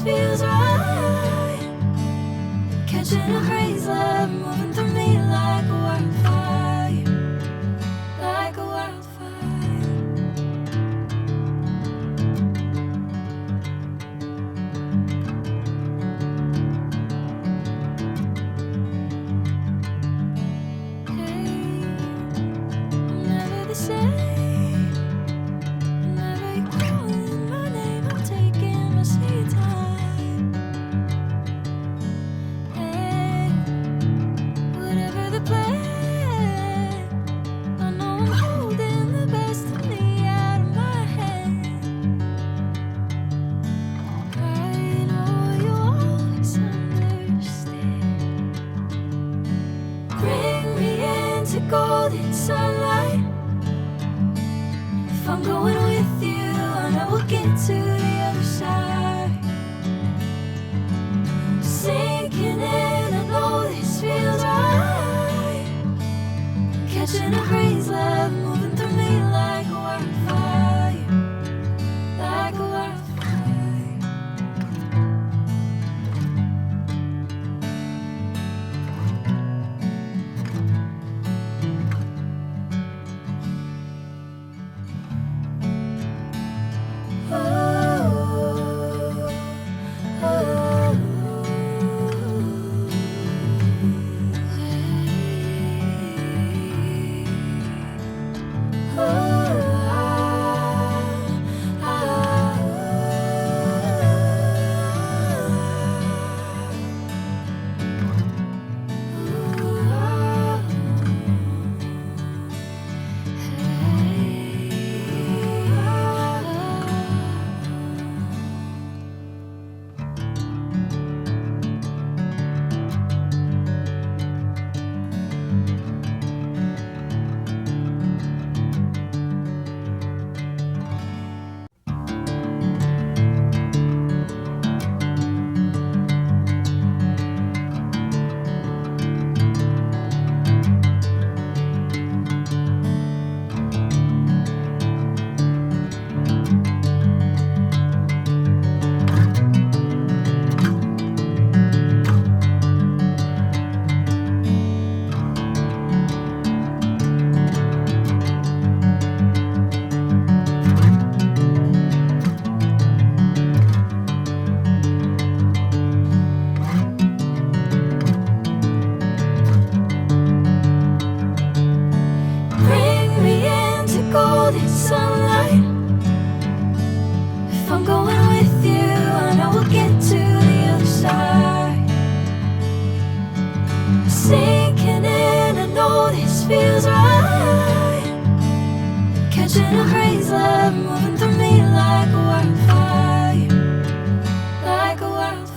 feels right. Catching a crazy love moving through me like a wildfire, like a wildfire. Hey, I'm never the same. Golden sunlight. If I'm going with you, I know we'll get to the other side. Sinking in, I know this feels right. Catching a crazy love moving through me like a wildfire, like a wildfire. Sunlight. If I'm going with you, I know we'll get to the other side. Sinking in, I know this feels right. Catching a crazy love moving through me like a wildfire, like a wildfire.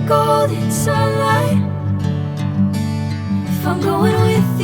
Golden sunlight. If I'm going with